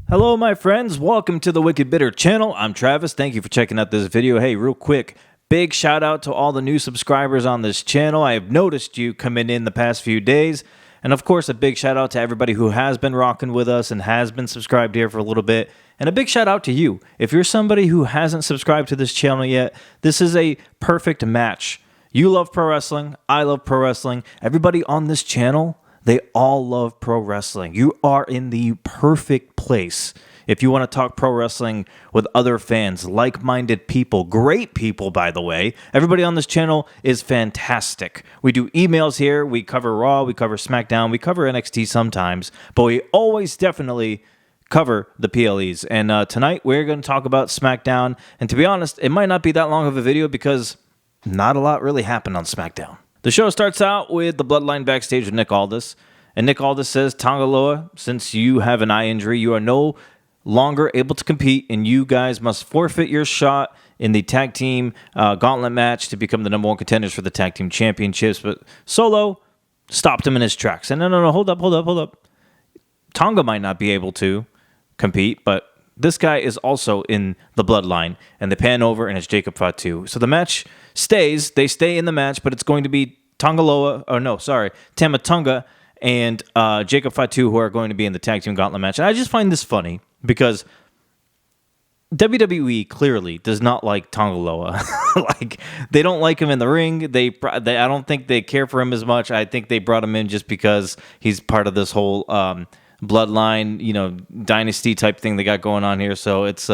Hello, my friends. Welcome to the Wicked Bitter channel. I'm Travis. Thank you for checking out this video. Hey, real quick, big shout out to all the new subscribers on this channel. I have noticed you coming in the past few days. And of course, a big shout out to everybody who has been rocking with us and has been subscribed here for a little bit. And a big shout out to you. If you're somebody who hasn't subscribed to this channel yet, this is a perfect match. You love pro wrestling. I love pro wrestling. Everybody on this channel, they all love pro wrestling. You are in the perfect place if you want to talk pro wrestling with other fans, like-minded people, great people, by the way. Everybody on this channel is fantastic. We do emails here. We cover Raw. We cover SmackDown. We cover NXT sometimes. But we always definitely cover the PLEs. And tonight, we're going to talk about SmackDown. And to be honest, it might not be that long of a video because not a lot really happened on SmackDown. The show starts out with the Bloodline backstage with Nick Aldis. And Nick Aldis says, Tangaloa, since you have an eye injury, you are no longer able to compete, and you guys must forfeit your shot in the tag team gauntlet match to become the number one contenders for the tag team championships. But Solo stopped him in his tracks. And no, hold up. Tonga might not be able to compete, but this guy is also in the Bloodline, and they pan over, and it's Jacob Fatu. So the match stays. They stay in the match, but it's going to be Tama Tonga and Jacob Fatu who are going to be in the tag team gauntlet match. And I just find this funny because WWE clearly does not like Tangaloa. Like, they don't like him in the ring. I don't think they care for him as much. I think they brought him in just because he's part of this whole Bloodline, dynasty type thing they got going on here. So it's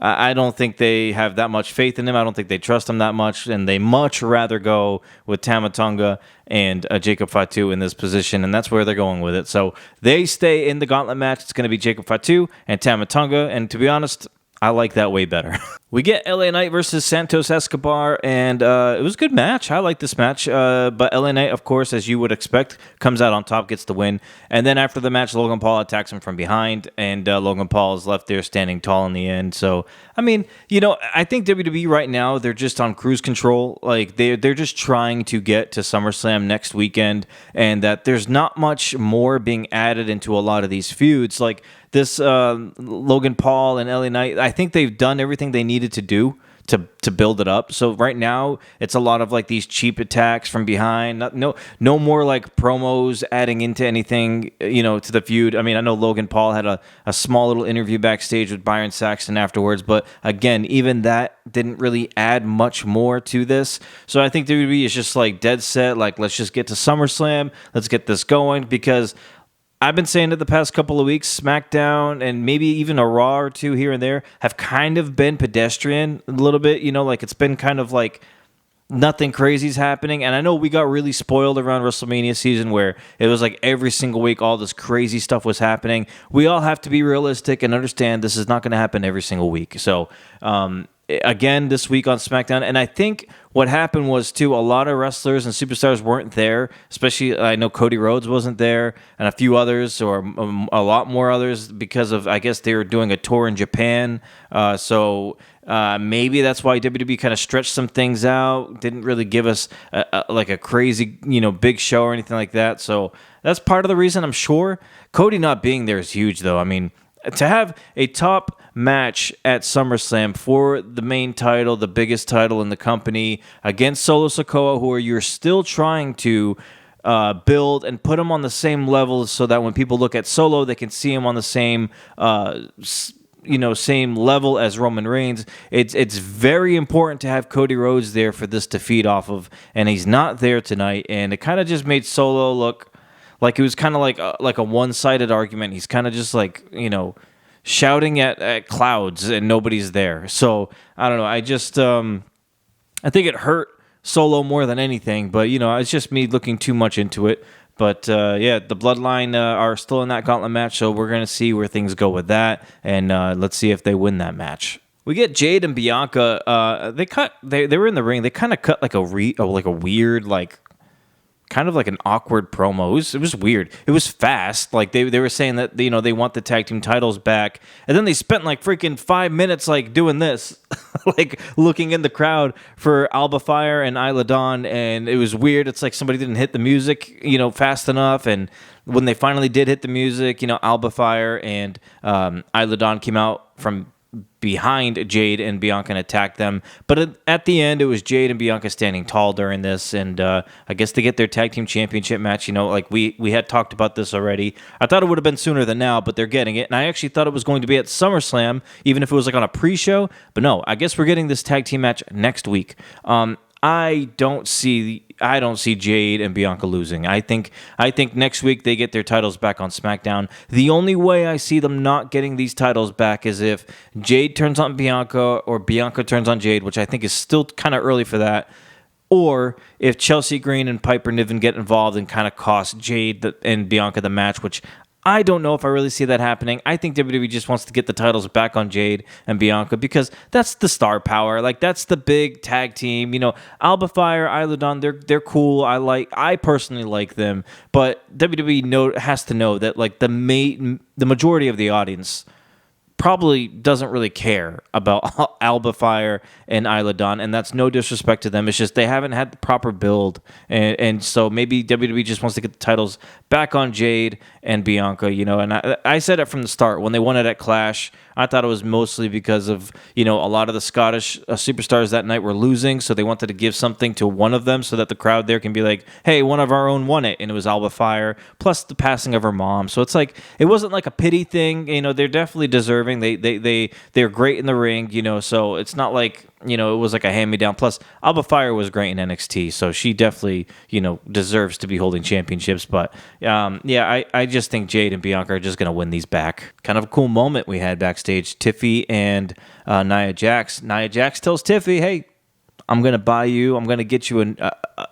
I don't think they have that much faith in him. I don't think they trust him that much, and they much rather go with Tama Tonga and Jacob Fatu in this position, and that's where they're going with it. So they stay in the gauntlet match. It's going to be Jacob Fatu and Tama Tonga, and to be honest, I like that way better. We get LA Knight versus Santos Escobar, and it was a good match. I like this match, but LA Knight, of course, as you would expect, comes out on top, gets the win. And then after the match, Logan Paul attacks him from behind, and Logan Paul is left there standing tall in the end. So, I mean, I think WWE right now, they're just on cruise control. Like, they're just trying to get to SummerSlam next weekend, and that there's not much more being added into a lot of these feuds. Like, this Logan Paul and LA Knight, I think they've done everything they needed to do to build it up. So right now, it's a lot of like these cheap attacks from behind. No more like promos adding into anything, to the feud. I mean, I know Logan Paul had a small little interview backstage with Byron Saxton afterwards, but again, even that didn't really add much more to this. So I think WWE is just like dead set, like, let's just get to SummerSlam, let's get this going, because I've been saying it the past couple of weeks, SmackDown and maybe even a Raw or two here and there have kind of been pedestrian a little bit, like it's been kind of like nothing crazy is happening. And I know we got really spoiled around WrestleMania season where it was like every single week all this crazy stuff was happening. We all have to be realistic and understand this is not going to happen every single week. So, again, this week on SmackDown, and I think what happened was, too, a lot of wrestlers and superstars weren't there, especially, I know Cody Rhodes wasn't there, and a few others, or a lot more others, because of, I guess, they were doing a tour in Japan, so maybe that's why WWE kind of stretched some things out, didn't really give us like a crazy, big show or anything like that, so that's part of the reason, I'm sure. Cody not being there is huge, though. I mean, to have a top match at SummerSlam for the main title, the biggest title in the company, against Solo Sikoa, who you're still trying to build and put him on the same level so that when people look at Solo, they can see him on the same same level as Roman Reigns. It's very important to have Cody Rhodes there for this to feed off of, and he's not there tonight, and it kind of just made Solo look like it was kind of like a one-sided argument. He's kind of just like, shouting at clouds and nobody's there. So, I don't know. I just, I think it hurt Solo more than anything. But, it's just me looking too much into it. But, the Bloodline are still in that gauntlet match. So, we're going to see where things go with that. And let's see if they win that match. We get Jade and Bianca. They were in the ring. They kind of cut like a weird, like, kind of like an awkward promo. It was weird. It was fast. Like they were saying that they want the tag team titles back, and then they spent like freaking 5 minutes like doing this, like looking in the crowd for Alba Fire and Isla Dawn, and it was weird. It's like somebody didn't hit the music fast enough, and when they finally did hit the music, Alba Fire and Isla Dawn came out from behind Jade and Bianca and attacked them. But at the end, it was Jade and Bianca standing tall during this, and I guess they get their tag team championship match. Like we had talked about this already. I thought it would have been sooner than now, but they're getting it. And I actually thought it was going to be at SummerSlam, even if it was like on a pre-show. But no, I guess we're getting this tag team match next week. I don't see Jade and Bianca losing. I think next week they get their titles back on SmackDown. The only way I see them not getting these titles back is if Jade turns on Bianca or Bianca turns on Jade, which I think is still kind of early for that. Or if Chelsea Green and Piper Niven get involved and kind of cost Jade and Bianca the match, which I don't know if I really see that happening. I think WWE just wants to get the titles back on Jade and Bianca because that's the star power. Like, that's the big tag team. Alba Fire, Isla Dawn, they're cool. I personally like them, but WWE has to know that like the majority of the audience probably doesn't really care about Alba Fire and Isla Dawn, and that's no disrespect to them. It's just they haven't had the proper build, and so maybe WWE just wants to get the titles back on Jade and Bianca, and I said it from the start when they won it at Clash. I thought it was mostly because of, a lot of the Scottish superstars that night were losing, so they wanted to give something to one of them so that the crowd there can be like, hey, one of our own won it, and it was Alba Fire, plus the passing of her mom. So it's like, it wasn't like a pity thing, they're definitely deserving. They're great in the ring, so it's not like, it was like a hand-me-down. Plus, Alba Fire was great in NXT, so she definitely, deserves to be holding championships. But, I just think Jade and Bianca are just going to win these back. Kind of a cool moment we had backstage. Tiffy and Nia Jax. Nia Jax tells Tiffy, hey, I'm going to get you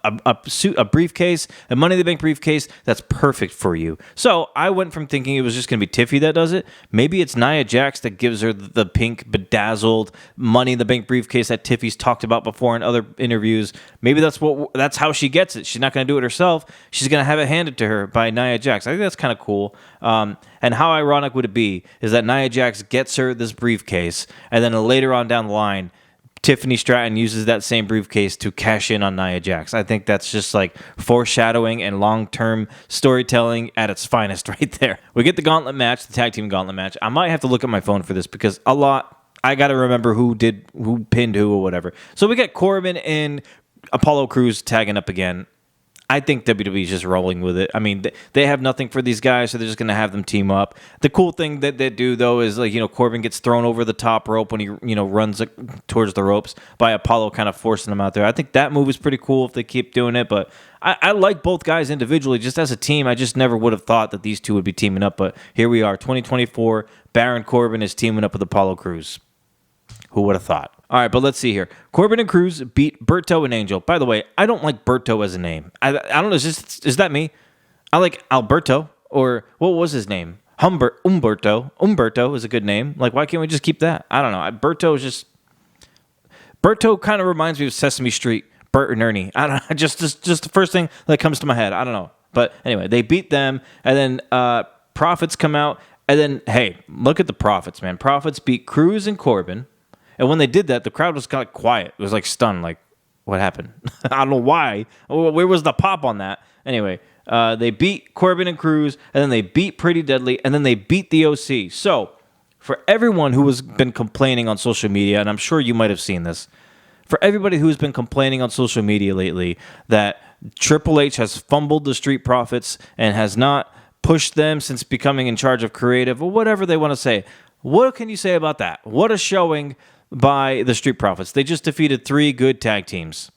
a briefcase, a Money in the Bank briefcase that's perfect for you. So I went from thinking it was just going to be Tiffy that does it. Maybe it's Nia Jax that gives her the pink, bedazzled Money in the Bank briefcase that Tiffy's talked about before in other interviews. Maybe that's how she gets it. She's not going to do it herself. She's going to have it handed to her by Nia Jax. I think that's kind of cool. And how ironic would it be is that Nia Jax gets her this briefcase, and then later on down the line, Tiffany Stratton uses that same briefcase to cash in on Nia Jax. I think that's just like foreshadowing and long-term storytelling at its finest right there. We get the Gauntlet match, the tag team Gauntlet match. I might have to look at my phone for this because I got to remember who pinned who or whatever. So we get Corbin and Apollo Crews tagging up again. I think WWE is just rolling with it. I mean, they have nothing for these guys, so they're just going to have them team up. The cool thing that they do, though, is like, Corbin gets thrown over the top rope when he, runs towards the ropes by Apollo kind of forcing him out there. I think that move is pretty cool if they keep doing it, but I like both guys individually. Just as a team, I just never would have thought that these two would be teaming up, but here we are, 2024, Baron Corbin is teaming up with Apollo Crews. Who would have thought? All right, but let's see here. Corbin and Crews beat Berto and Angel. By the way, I don't like Berto as a name. I don't know. Is that me? I like Alberto, or what was his name? Umberto. Umberto is a good name. Like, why can't we just keep that? I don't know. Berto kind of reminds me of Sesame Street, Bert and Ernie. I don't know. Just the first thing that comes to my head. I don't know. But anyway, they beat them, and then Profits come out, and then, hey, look at the Profits, man. Profits beat Crews and Corbin. And when they did that, the crowd was kind of quiet. It was like stunned, like, what happened? I don't know why. Where was the pop on that? Anyway, they beat Corbin and Crews, and then they beat Pretty Deadly, and then they beat the OC. So, for everyone who has been complaining on social media, and I'm sure you might have seen this, for everybody who's been complaining on social media lately that Triple H has fumbled the Street Profits and has not pushed them since becoming in charge of creative, or whatever they want to say, what can you say about that? What a showing by the Street Profits. They just defeated 3 good tag teams.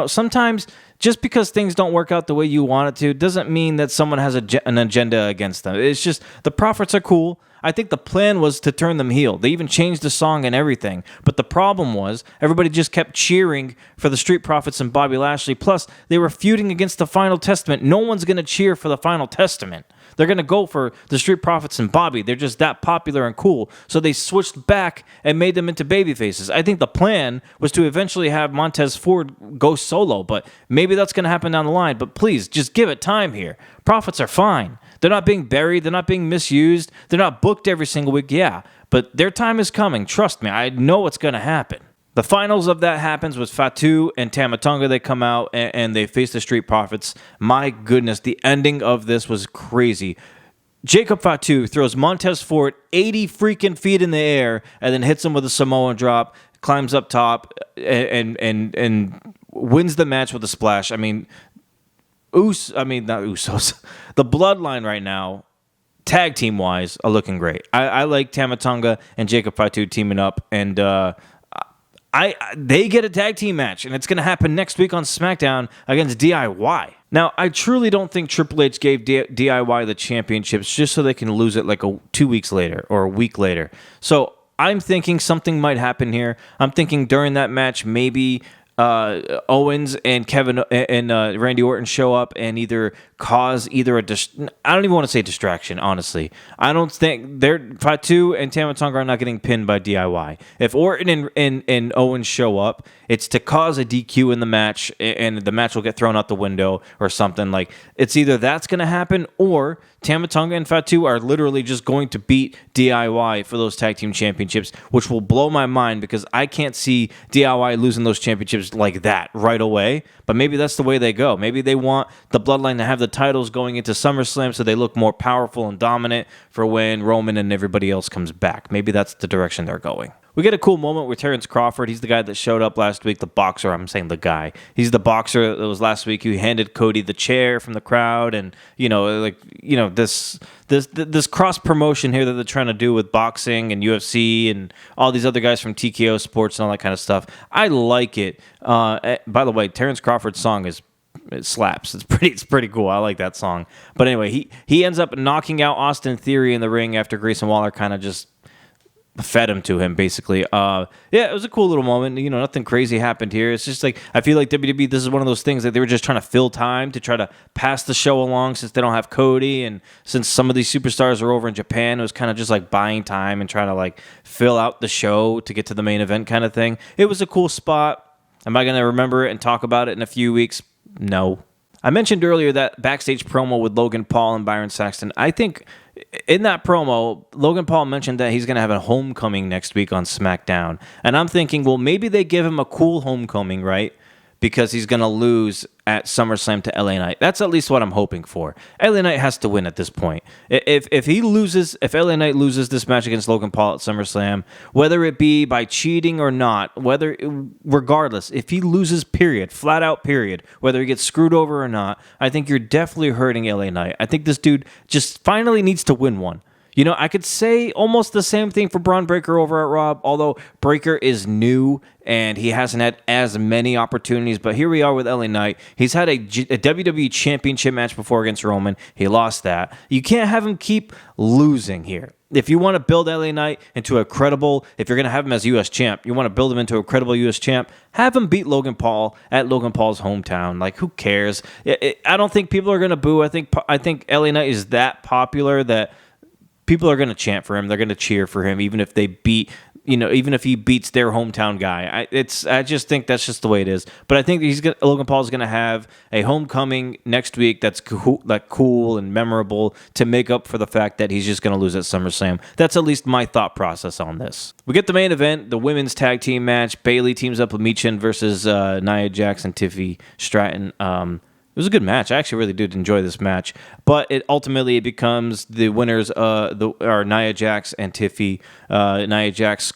Sometimes just because things don't work out the way you want it to doesn't mean that someone has an agenda against them. It's just the Profits are cool. I think the plan was to turn them heel. They even changed the song and everything. But the problem was everybody just kept cheering for the Street Profits and Bobby Lashley. Plus, they were feuding against the Final Testament. No one's going to cheer for the Final Testament. They're going to go for the Street Profits and Bobby. They're just that popular and cool. So they switched back and made them into baby faces. I think the plan was to eventually have Montez Ford go solo, but maybe that's going to happen down the line. But please, just give it time here. Profits are fine. They're not being buried. They're not being misused. They're not booked every single week. Yeah, but their time is coming. Trust me. I know what's going to happen. The finals of that happens with Fatu and Tama Tonga. They come out and they face the Street Profits. My goodness, the ending of this was crazy. Jacob Fatu throws Montez Ford 80 freaking feet in the air and then hits him with a Samoan drop, climbs up top, and wins the match with a splash. I mean, not Usos. The Bloodline right now, tag team wise, are looking great. I like Tama Tonga and Jacob Fatu teaming up, and they get a tag team match, and it's going to happen next week on SmackDown against DIY. Now, I truly don't think Triple H gave DIY the championships just so they can lose it like 2 weeks later or a week later. So I'm thinking something might happen here. I'm thinking during that match, maybe Owens and Kevin and Randy Orton show up and either cause I don't even want to say distraction, honestly. I don't think Fatu and Tama Tonga are not getting pinned by DIY. If Orton and Owens show up, it's to cause a DQ in the match, and the match will get thrown out the window or something. Like, it's either that's going to happen, or Tama Tonga and Fatu are literally just going to beat DIY for those tag team championships, which will blow my mind because I can't see DIY losing those championships like that right away. But maybe that's the way they go. Maybe they want the Bloodline to have the titles going into SummerSlam so they look more powerful and dominant for when Roman and everybody else comes back. Maybe that's the direction they're going. We get a cool moment with Terrence Crawford. He's the guy that showed up last week, the boxer. I'm saying the guy. He's the boxer that was last week who handed Cody the chair from the crowd, and this cross promotion here that they're trying to do with boxing and UFC and all these other guys from TKO Sports and all that kind of stuff. I like it. By the way, Terrence Crawford's song it slaps. It's pretty cool. I like that song. But anyway, he ends up knocking out Austin Theory in the ring after Grayson Waller kind of just fed him to him, basically. It was a cool little moment. Nothing crazy happened here. It's just like, I feel like WWE, this is one of those things that they were just trying to fill time to try to pass the show along since they don't have Cody, and since some of these superstars are over in Japan, it was kind of just like buying time and trying to like fill out the show to get to the main event kind of thing. It was a cool spot. Am I going to remember it and talk about it in a few weeks? No. I mentioned earlier that backstage promo with Logan Paul and Byron Saxton. I think in that promo, Logan Paul mentioned that he's going to have a homecoming next week on SmackDown. And I'm thinking, well, maybe they give him a cool homecoming, right? Because he's going to lose at SummerSlam to LA Knight. That's at least what I'm hoping for. LA Knight has to win at this point. If LA Knight loses this match against Logan Paul at SummerSlam, whether it be by cheating or not, regardless, if he loses, period, flat out period, whether he gets screwed over or not, I think you're definitely hurting LA Knight. I think this dude just finally needs to win one. I could say almost the same thing for Braun Breaker over at Raw, although Breaker is new and he hasn't had as many opportunities. But here we are with LA Knight. He's had a WWE Championship match before against Roman. He lost that. You can't have him keep losing here. If you want to build LA Knight into if you're going to have him as U.S. champ, you want to build him into a credible U.S. champ, have him beat Logan Paul at Logan Paul's hometown. Like, who cares? I don't think people are going to boo. I think LA Knight is that popular that people are going to chant for him. They're going to cheer for him, even if he beats their hometown guy. I just think that's just the way it is. But I think Logan Paul is going to have a homecoming next week that's cool and memorable to make up for the fact that he's just going to lose at SummerSlam. That's at least my thought process on this. We get the main event, the women's tag team match. Bayley teams up with Michin versus Nia Jax and Tiffy Stratton. It was a good match. I actually really did enjoy this match, but it ultimately becomes the winners are Nia Jax and Tiffy. Nia Jax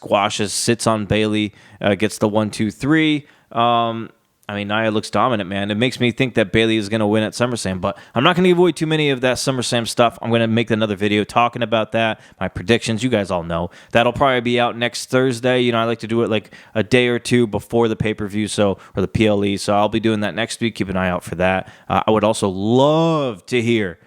sits on Bayley, gets the 1-2-3. Nia looks dominant, man. It makes me think that Bayley is going to win at SummerSlam, but I'm not going to give away too many of that SummerSlam stuff. I'm going to make another video talking about that, my predictions. You guys all know. That'll probably be out next Thursday. I like to do it like a day or two before the pay-per-view, or the PLE, so I'll be doing that next week. Keep an eye out for that. I would also love to hear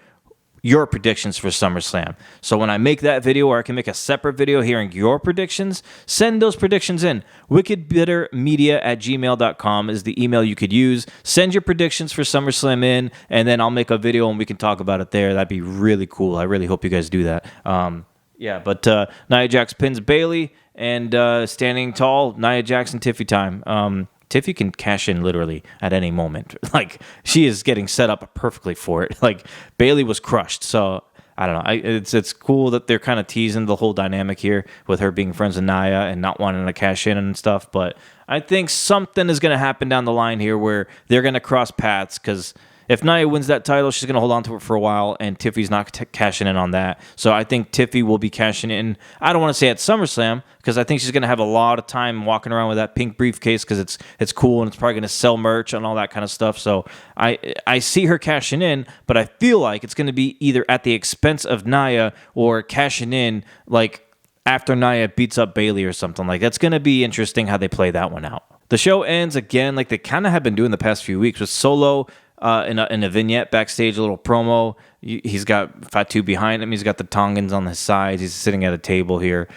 your predictions for SummerSlam. So when I make that video, or I can make a separate video hearing your predictions, send those predictions in. wickedbittermedia@gmail.com is the email you could use. Send your predictions for SummerSlam in, and then I'll make a video and we can talk about it there. That'd be really cool. I really hope you guys do that. But Nia Jax pins Bayley, and standing tall, Nia Jax and Tiffy time. Tiffy can cash in literally at any moment. Like, she is getting set up perfectly for it. Like, Bayley was crushed, so I don't know. It's cool that they're kind of teasing the whole dynamic here with her being friends with Nia and not wanting to cash in and stuff. But I think something is going to happen down the line here where they're going to cross paths, because if Nia wins that title, she's going to hold on to it for a while, and Tiffy's not cashing in on that. So I think Tiffy will be cashing in. I don't want to say at SummerSlam, because I think she's going to have a lot of time walking around with that pink briefcase, because it's cool and it's probably going to sell merch and all that kind of stuff. So I see her cashing in, but I feel like it's going to be either at the expense of Nia or cashing in like after Nia beats up Bayley or something. Like, that's going to be interesting how they play that one out. The show ends again like they kind of have been doing the past few weeks with Solo in a vignette backstage, a little promo. He's got Fatu behind him. He's got the Tongans on his sides. He's sitting at a table here.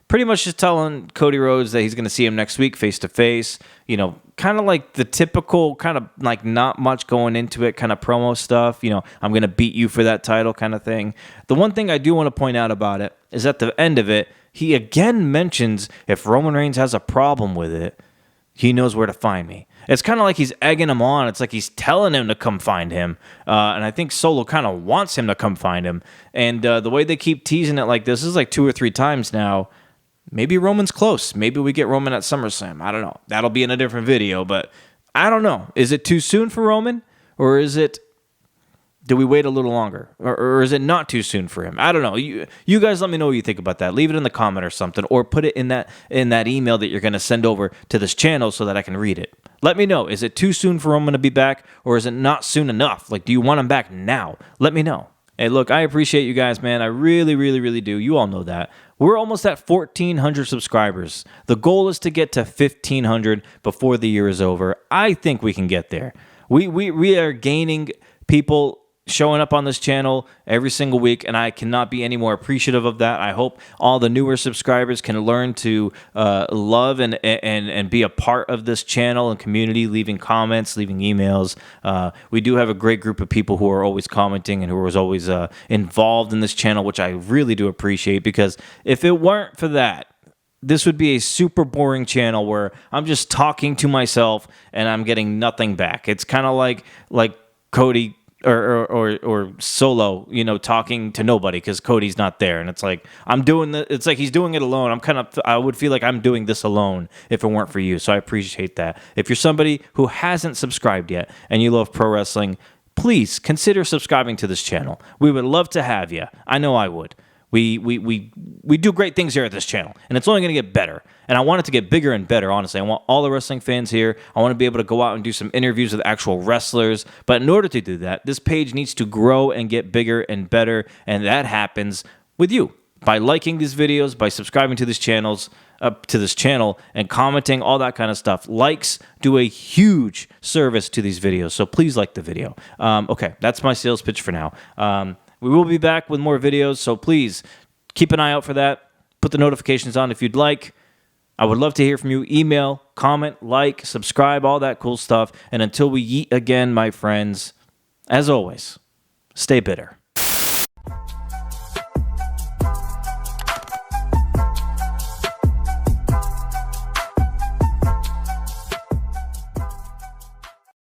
Pretty much just telling Cody Rhodes that he's going to see him next week face to face. You know, kind of like the typical kind of like not much going into it kind of promo stuff. You know, I'm going to beat you for that title kind of thing. The one thing I do want to point out about it is at the end of it, he again mentions if Roman Reigns has a problem with it, he knows where to find me. It's kind of like he's egging him on. It's like he's telling him to come find him. And I think Solo kind of wants him to come find him. And the way they keep teasing it like this is like 2 or 3 times now. Maybe Roman's close. Maybe we get Roman at SummerSlam. I don't know. That'll be in a different video. But I don't know. Is it too soon for Roman? Or is it... do we wait a little longer? Or is it not too soon for him? I don't know. You guys let me know what you think about that. Leave it in the comment or something. Or put it in that email that you're going to send over to this channel so that I can read it. Let me know. Is it too soon for Roman to be back? Or is it not soon enough? Like, do you want him back now? Let me know. Hey, look, I appreciate you guys, man. I really, really, really do. You all know that. We're almost at 1,400 subscribers. The goal is to get to 1,500 before the year is over. I think we can get there. We are gaining people showing up on this channel every single week, and I cannot be any more appreciative of that. I hope all the newer subscribers can learn to love and be a part of this channel and community, leaving comments, leaving emails. We do have a great group of people who are always commenting and who are always involved in this channel, which I really do appreciate, because if it weren't for that, this would be a super boring channel where I'm just talking to myself and I'm getting nothing back. It's kind of like Cody or Solo, you know, talking to nobody because Cody's not there, and it's like it's like he's doing it alone. I would feel like I'm doing this alone if it weren't for you. So I appreciate that. If you're somebody who hasn't subscribed yet and you love pro wrestling, please consider subscribing to this channel. We would love to have you. I know I would. We do great things here at this channel, and it's only going to get better. And I want it to get bigger and better, honestly. I want all the wrestling fans here. I want to be able to go out and do some interviews with actual wrestlers. But in order to do that, this page needs to grow and get bigger and better, and that happens with you. By liking these videos, by subscribing to this channel, and commenting, all that kind of stuff. Likes do a huge service to these videos, so please like the video. Okay, that's my sales pitch for now. We will be back with more videos, so please keep an eye out for that. Put the notifications on if you'd like. I would love to hear from you. Email, comment, like, subscribe, all that cool stuff. And until we yeet again, my friends, as always, stay bitter.